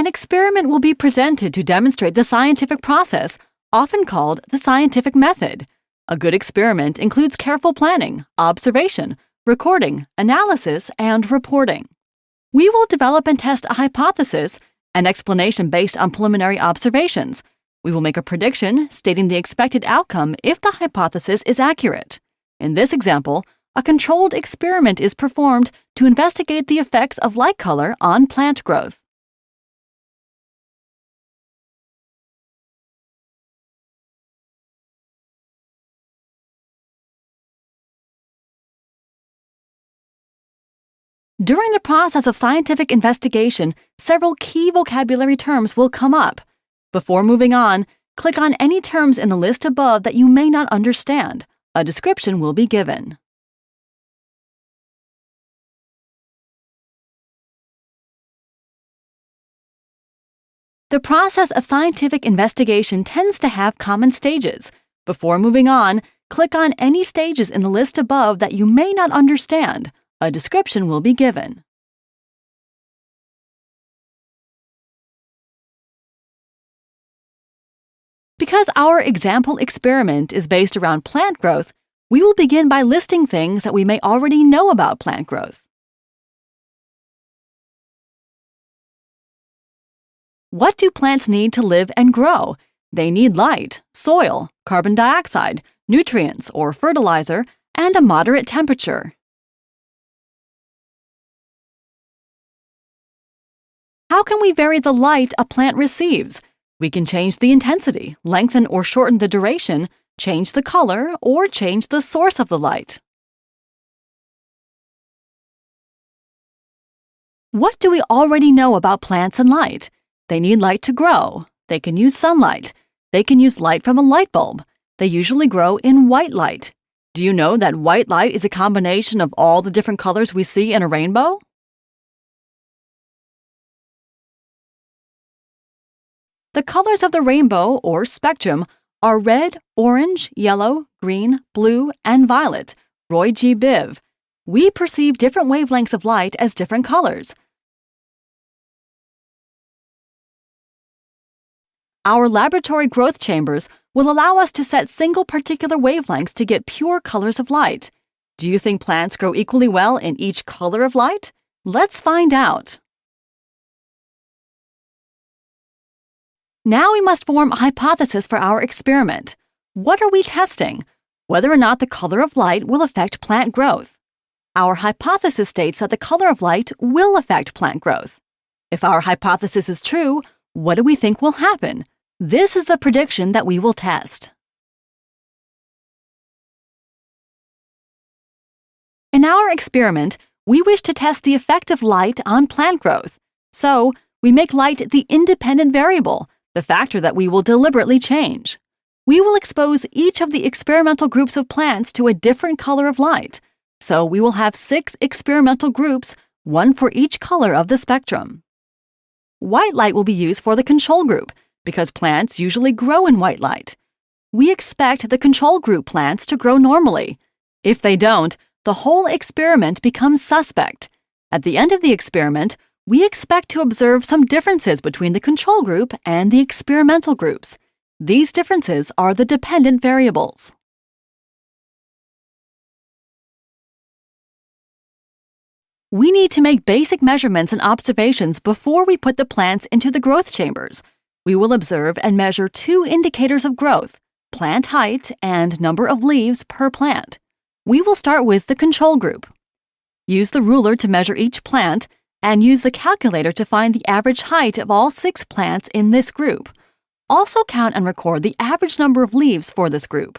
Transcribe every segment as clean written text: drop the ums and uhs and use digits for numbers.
An experiment will be presented to demonstrate the scientific process, often called the scientific method. A good experiment includes careful planning, observation, recording, analysis, and reporting. We will develop and test a hypothesis, an explanation based on preliminary observations. We will make a prediction stating the expected outcome if the hypothesis is accurate. In this example, a controlled experiment is performed to investigate the effects of light color on plant growth. During the process of scientific investigation, several key vocabulary terms will come up. Before moving on, click on any terms in the list above that you may not understand. A description will be given. The process of scientific investigation tends to have common stages. Before moving on, click on any stages in the list above that you may not understand. A description will be given. Because our example experiment is based around plant growth, we will begin by listing things that we may already know about plant growth. What do plants need to live and grow? They need light, soil, carbon dioxide, nutrients or fertilizer, and a moderate temperature. How can we vary the light a plant receives? We can change the intensity, lengthen or shorten the duration, change the color, or change the source of the light. What do we already know about plants and light? They need light to grow. They can use sunlight. They can use light from a light bulb. They usually grow in white light. Do you know that white light is a combination of all the different colors we see in a rainbow? The colors of the rainbow, or spectrum, are red, orange, yellow, green, blue, and violet. Roy G. Biv. We perceive different wavelengths of light as different colors. Our laboratory growth chambers will allow us to set single particular wavelengths to get pure colors of light. Do you think plants grow equally well in each color of light? Let's find out. Now we must form a hypothesis for our experiment. What are we testing? Whether or not the color of light will affect plant growth. Our hypothesis states that the color of light will affect plant growth. If our hypothesis is true, what do we think will happen? This is the prediction that we will test. In our experiment, we wish to test the effect of light on plant growth. So, we make light the independent variable, the factor that we will deliberately change. We will expose each of the experimental groups of plants to a different color of light. So we will have 6 experimental groups, one for each color of the spectrum. White light will be used for the control group because plants usually grow in white light. We expect the control group plants to grow normally. If they don't, the whole experiment becomes suspect. At the end of the experiment, we expect to observe some differences between the control group and the experimental groups. These differences are the dependent variables. We need to make basic measurements and observations before we put the plants into the growth chambers. We will observe and measure 2 indicators of growth, plant height and number of leaves per plant. We will start with the control group. Use the ruler to measure each plant and use the calculator to find the average height of all 6 plants in this group. Also count and record the average number of leaves for this group.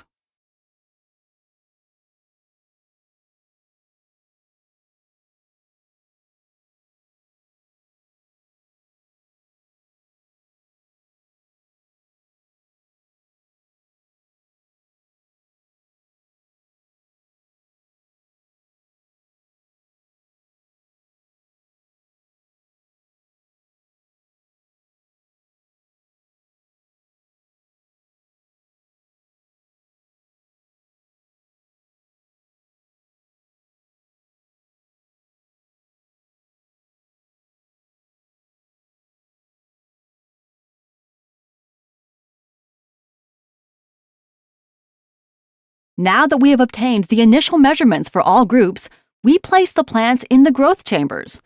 Now that we have obtained the initial measurements for all groups, we place the plants in the growth chambers.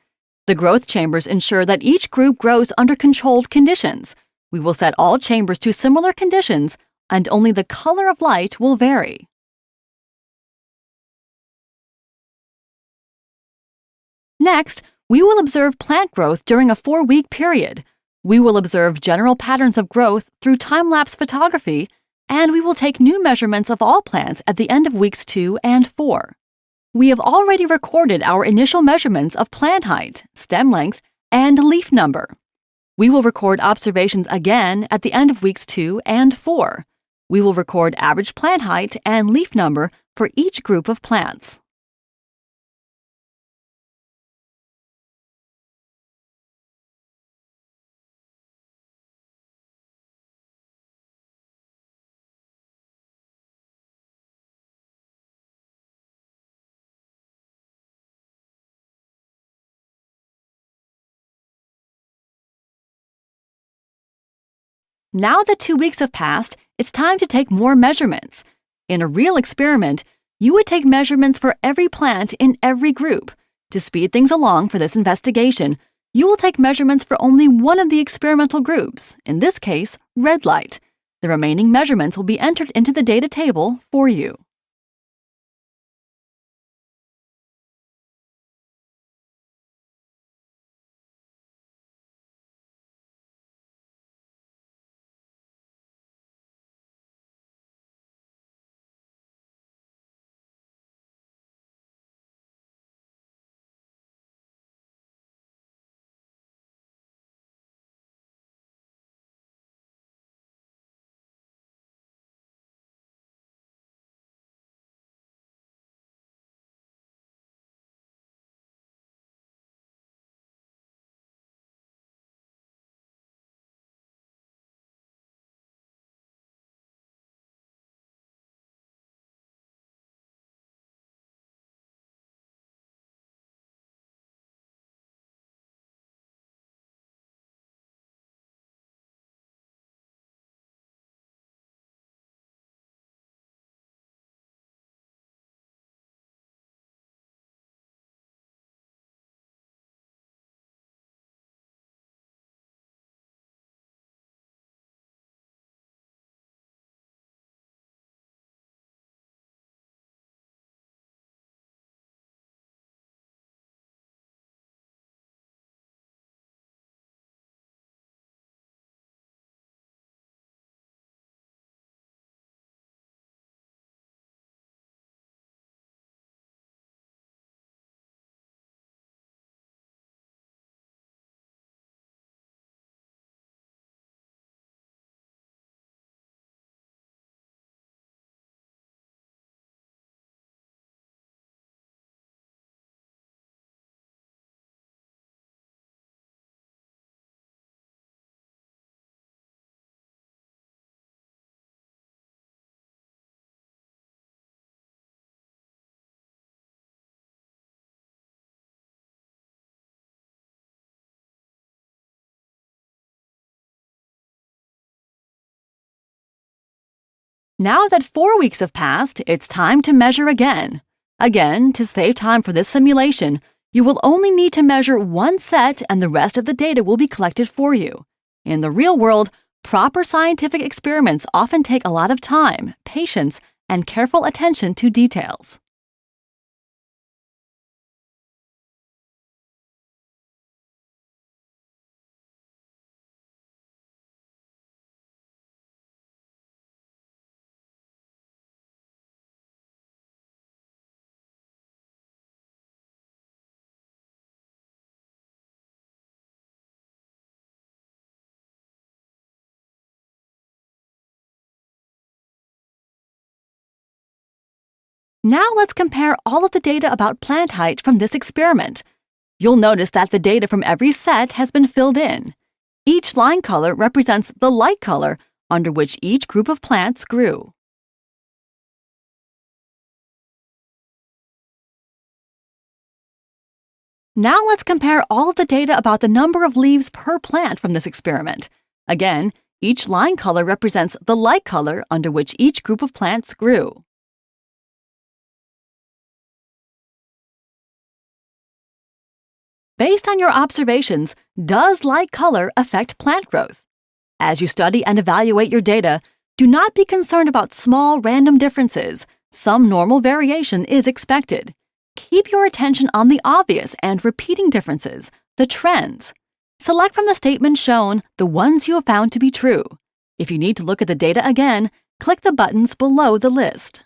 The growth chambers ensure that each group grows under controlled conditions. We will set all chambers to similar conditions, and only the color of light will vary. Next, we will observe plant growth during a 4-week period. We will observe general patterns of growth through time-lapse photography, and we will take new measurements of all plants at the end of weeks 2 and 4. We have already recorded our initial measurements of plant height, stem length, and leaf number. We will record observations again at the end of weeks 2 and 4. We will record average plant height and leaf number for each group of plants. Now that 2 weeks have passed, it's time to take more measurements. In a real experiment, you would take measurements for every plant in every group. To speed things along for this investigation, you will take measurements for only one of the experimental groups, in this case, red light. The remaining measurements will be entered into the data table for you. Now that 4 weeks have passed, it's time to measure again. Again, to save time for this simulation, you will only need to measure one set and the rest of the data will be collected for you. In the real world, proper scientific experiments often take a lot of time, patience, and careful attention to details. Now let's compare all of the data about plant height from this experiment. You'll notice that the data from every set has been filled in. Each line color represents the light color under which each group of plants grew. Now let's compare all of the data about the number of leaves per plant from this experiment. Again, each line color represents the light color under which each group of plants grew. Based on your observations, does light color affect plant growth? As you study and evaluate your data, do not be concerned about small random differences. Some normal variation is expected. Keep your attention on the obvious and repeating differences, the trends. Select from the statements shown the ones you have found to be true. If you need to look at the data again, click the buttons below the list.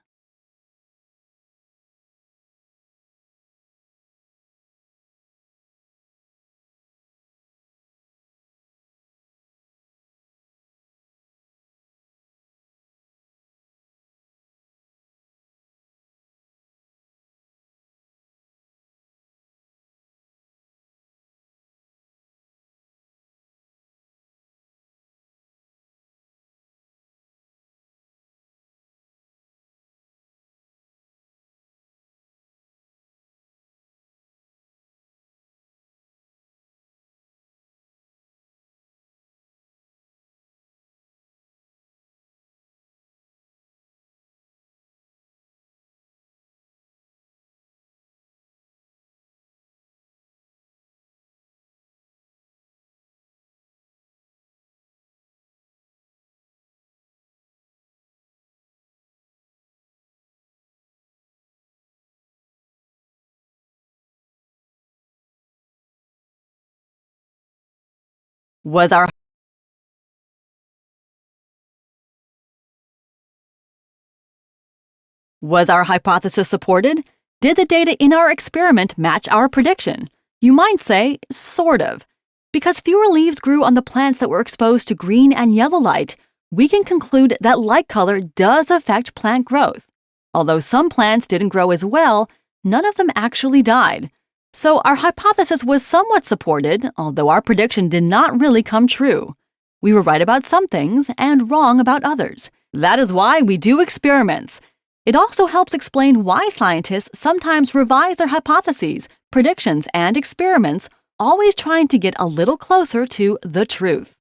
Was our hypothesis supported? Did the data in our experiment match our prediction? You might say, sort of. Because fewer leaves grew on the plants that were exposed to green and yellow light, we can conclude that light color does affect plant growth. Although some plants didn't grow as well, none of them actually died. So our hypothesis was somewhat supported, although our prediction did not really come true. We were right about some things and wrong about others. That is why we do experiments. It also helps explain why scientists sometimes revise their hypotheses, predictions, and experiments, always trying to get a little closer to the truth.